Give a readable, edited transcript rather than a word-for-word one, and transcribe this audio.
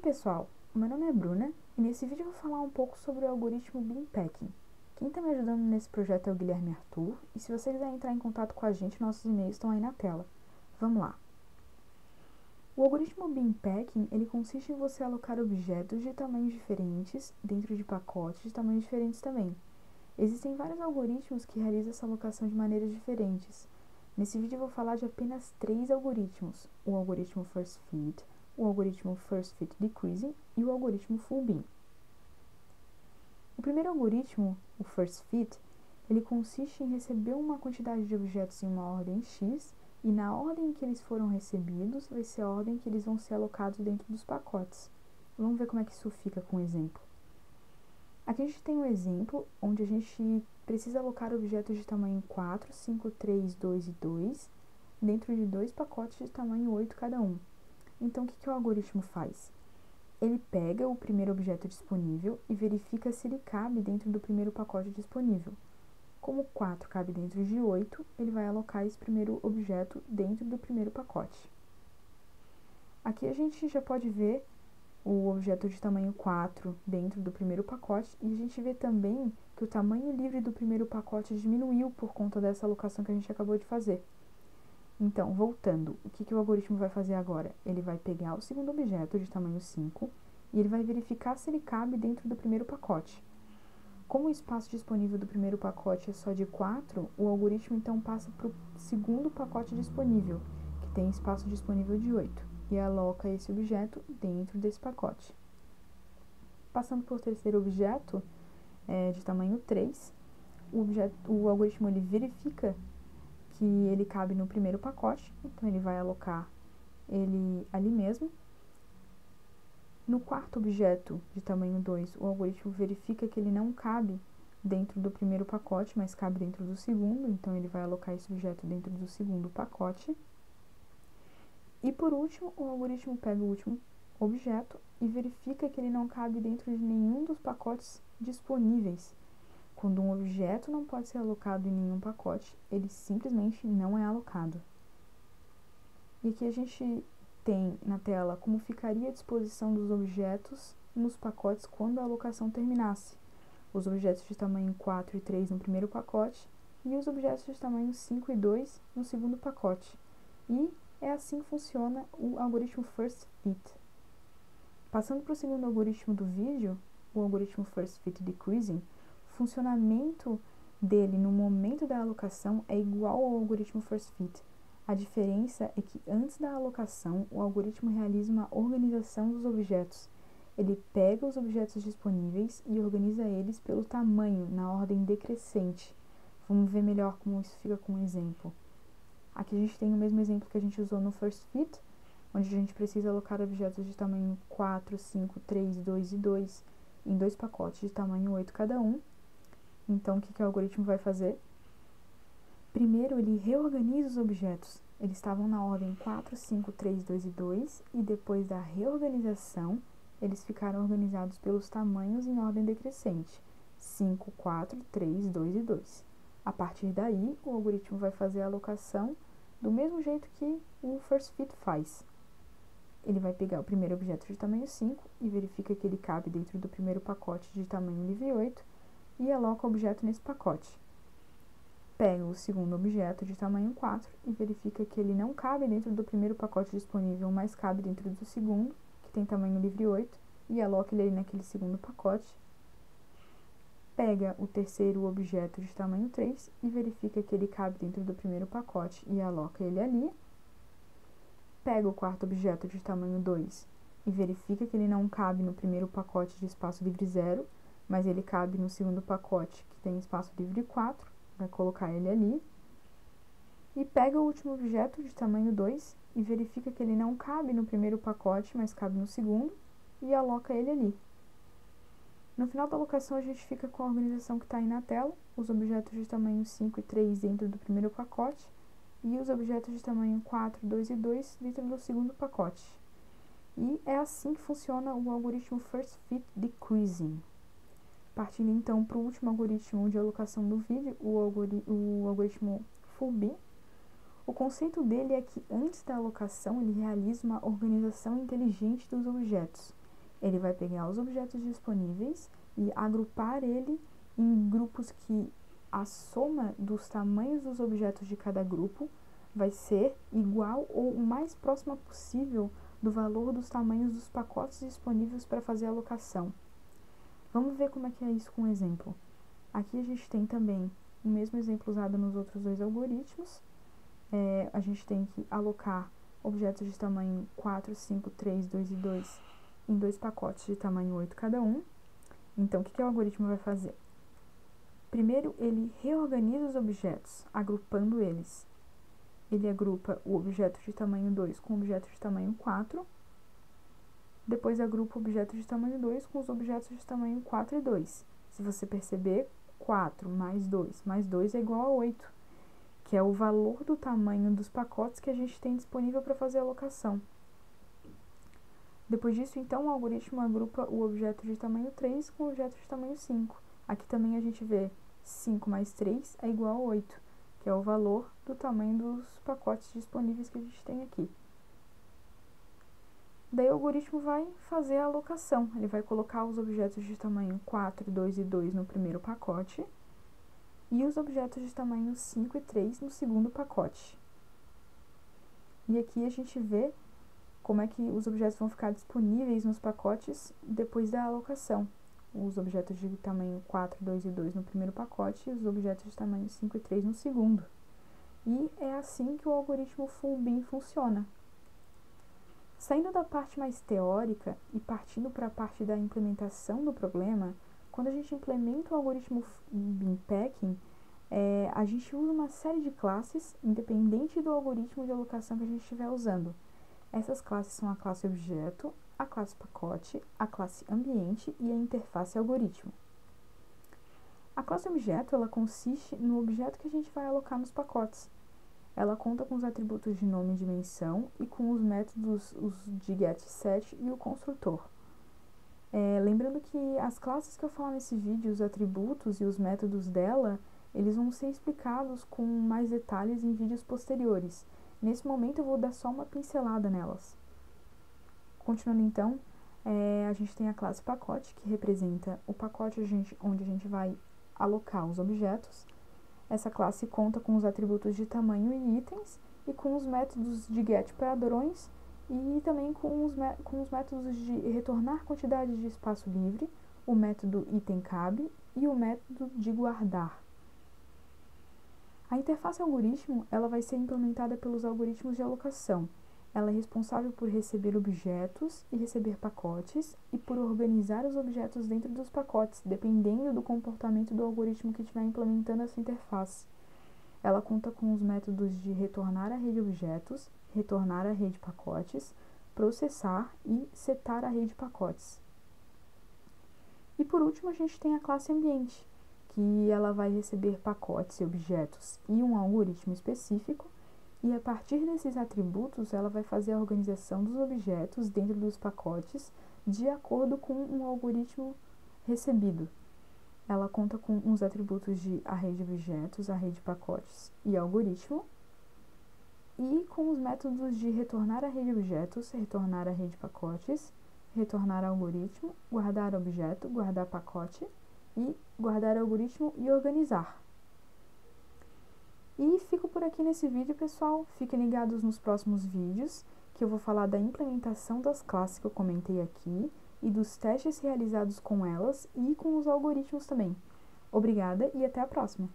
pessoal, meu nome é Bruna e nesse vídeo eu vou falar um pouco sobre o algoritmo Bin Packing. Quem está me ajudando nesse projeto é o Guilherme Arthur e se você quiser entrar em contato com a gente, nossos e-mails estão aí na tela. Vamos lá! O algoritmo Bin Packing, ele consiste em você alocar objetos de tamanhos diferentes dentro de pacotes de tamanhos diferentes também. Existem vários algoritmos que realizam essa alocação de maneiras diferentes. Nesse vídeo eu vou falar de apenas 3 algoritmos: o algoritmo First Fit, o algoritmo First Fit Decreasing e o algoritmo Full Bin. O primeiro algoritmo, o First Fit, ele consiste em receber uma quantidade de objetos em uma ordem X e na ordem em que eles foram recebidos vai ser a ordem que eles vão ser alocados dentro dos pacotes. Vamos ver como é que isso fica com um exemplo. Aqui a gente tem um exemplo onde a gente precisa alocar objetos de tamanho 4, 5, 3, 2 e 2 dentro de 2 pacotes de tamanho 8 cada um. Então, o que o algoritmo faz? Ele pega o primeiro objeto disponível e verifica se ele cabe dentro do primeiro pacote disponível. Como 4 cabe dentro de 8, ele vai alocar esse primeiro objeto dentro do primeiro pacote. Aqui a gente já pode ver o objeto de tamanho 4 dentro do primeiro pacote e a gente vê também que o tamanho livre do primeiro pacote diminuiu por conta dessa alocação que a gente acabou de fazer. Então, voltando, o que o algoritmo vai fazer agora? Ele vai pegar o segundo objeto de tamanho 5 e ele vai verificar se ele cabe dentro do primeiro pacote. Como o espaço disponível do primeiro pacote é só de 4, o algoritmo então passa para o segundo pacote disponível, que tem espaço disponível de 8, e aloca esse objeto dentro desse pacote. Passando para o terceiro objeto, de tamanho 3, o algoritmo ele verifica que ele cabe no primeiro pacote, então ele vai alocar ele ali mesmo. No quarto objeto de tamanho 2, o algoritmo verifica que ele não cabe dentro do primeiro pacote, mas cabe dentro do segundo, então ele vai alocar esse objeto dentro do segundo pacote. E por último, o algoritmo pega o último objeto e verifica que ele não cabe dentro de nenhum dos pacotes disponíveis. Quando um objeto não pode ser alocado em nenhum pacote, ele simplesmente não é alocado. E aqui a gente tem na tela como ficaria a disposição dos objetos nos pacotes quando a alocação terminasse. Os objetos de tamanho 4 e 3 no primeiro pacote e os objetos de tamanho 5 e 2 no segundo pacote. E é assim que funciona o algoritmo First Fit. Passando para o segundo algoritmo do vídeo, o algoritmo First Fit Decreasing, o funcionamento dele no momento da alocação é igual ao algoritmo First Fit. A diferença é que antes da alocação, o algoritmo realiza uma organização dos objetos. Ele pega os objetos disponíveis e organiza eles pelo tamanho, na ordem decrescente. Vamos ver melhor como isso fica com um exemplo. Aqui a gente tem o mesmo exemplo que a gente usou no First Fit, onde a gente precisa alocar objetos de tamanho 4, 5, 3, 2 e 2 em 2 pacotes de tamanho 8 cada um. Então, o que o algoritmo vai fazer? Primeiro, ele reorganiza os objetos. Eles estavam na ordem 4, 5, 3, 2 e 2, e depois da reorganização, eles ficaram organizados pelos tamanhos em ordem decrescente: 5, 4, 3, 2 e 2. A partir daí, o algoritmo vai fazer a alocação do mesmo jeito que o First Fit faz. Ele vai pegar o primeiro objeto de tamanho 5 e verifica que ele cabe dentro do primeiro pacote de tamanho livre 8 e aloca o objeto nesse pacote. Pega o segundo objeto de tamanho 4 e verifica que ele não cabe dentro do primeiro pacote disponível, mas cabe dentro do segundo, que tem tamanho livre 8, e aloca ele naquele segundo pacote. Pega o terceiro objeto de tamanho 3 e verifica que ele cabe dentro do primeiro pacote e aloca ele ali. Pega o quarto objeto de tamanho 2 e verifica que ele não cabe no primeiro pacote de espaço livre 0, mas ele cabe no segundo pacote, que tem espaço livre 4, vai colocar ele ali. E pega o último objeto de tamanho 2 e verifica que ele não cabe no primeiro pacote, mas cabe no segundo, e aloca ele ali. No final da alocação, a gente fica com a organização que está aí na tela: os objetos de tamanho 5 e 3 dentro do primeiro pacote, e os objetos de tamanho 4, 2 e 2 dentro do segundo pacote. E é assim que funciona o algoritmo First Fit Decreasing. Partindo então para o último algoritmo de alocação do vídeo, o algoritmo Full Bin. O conceito dele é que antes da alocação ele realiza uma organização inteligente dos objetos. Ele vai pegar os objetos disponíveis e agrupar ele em grupos que a soma dos tamanhos dos objetos de cada grupo vai ser igual ou o mais próxima possível do valor dos tamanhos dos pacotes disponíveis para fazer a alocação. Vamos ver como é que é isso com um exemplo. Aqui a gente tem também o mesmo exemplo usado nos outros dois algoritmos. A gente tem que alocar objetos de tamanho 4, 5, 3, 2 e 2 em dois pacotes de tamanho 8 cada um. Então, o que o algoritmo vai fazer? Primeiro, ele reorganiza os objetos, agrupando eles. Ele agrupa o objeto de tamanho 2 com o objeto de tamanho 4. Depois, agrupa o objeto de tamanho 2 com os objetos de tamanho 4 e 2. Se você perceber, 4 mais 2 é igual a 8, que é o valor do tamanho dos pacotes que a gente tem disponível para fazer a alocação. Depois disso, então, o algoritmo agrupa o objeto de tamanho 3 com o objeto de tamanho 5. Aqui também a gente vê 5 mais 3 é igual a 8, que é o valor do tamanho dos pacotes disponíveis que a gente tem aqui. Daí o algoritmo vai fazer a alocação. Ele vai colocar os objetos de tamanho 4, 2 e 2 no primeiro pacote e os objetos de tamanho 5 e 3 no segundo pacote. E aqui a gente vê como é que os objetos vão ficar disponíveis nos pacotes depois da alocação. Os objetos de tamanho 4, 2 e 2 no primeiro pacote e os objetos de tamanho 5 e 3 no segundo. E é assim que o algoritmo FullBeam funciona. Saindo da parte mais teórica e partindo para a parte da implementação do problema, quando a gente implementa o algoritmo Beam Packing, a gente usa uma série de classes, independente do algoritmo de alocação que a gente estiver usando. Essas classes são a classe objeto, a classe pacote, a classe ambiente e a interface algoritmo. A classe objeto, ela consiste no objeto que a gente vai alocar nos pacotes. Ela conta com os atributos de nome e dimensão e com os métodos de getSet e o construtor. Lembrando que as classes que eu falar nesse vídeo, os atributos e os métodos dela, eles vão ser explicados com mais detalhes em vídeos posteriores. Nesse momento eu vou dar só uma pincelada nelas. Continuando então, a gente tem a classe pacote, que representa o pacote onde a gente vai alocar os objetos. Essa classe conta com os atributos de tamanho e itens, e com os métodos de get padrões, e também com os métodos de retornar quantidade de espaço livre, o método item cabe e o método de guardar. A interface algoritmo, ela vai ser implementada pelos algoritmos de alocação. Ela é responsável por receber objetos e receber pacotes e por organizar os objetos dentro dos pacotes, dependendo do comportamento do algoritmo que estiver implementando essa interface. Ela conta com os métodos de retornar a rede objetos, retornar a rede pacotes, processar e setar a rede pacotes. E por último, a gente tem a classe ambiente, que ela vai receber pacotes e objetos e um algoritmo específico, e a partir desses atributos ela vai fazer a organização dos objetos dentro dos pacotes de acordo com um algoritmo recebido. Ela conta com os atributos de array de objetos, array de pacotes e algoritmo, e com os métodos de retornar array de objetos, retornar array de pacotes, retornar algoritmo, guardar objeto, guardar pacote e guardar algoritmo e organizar. E fico por aqui nesse vídeo, pessoal. Fiquem ligados nos próximos vídeos, que eu vou falar da implementação das classes que eu comentei aqui e dos testes realizados com elas e com os algoritmos também. Obrigada e até a próxima!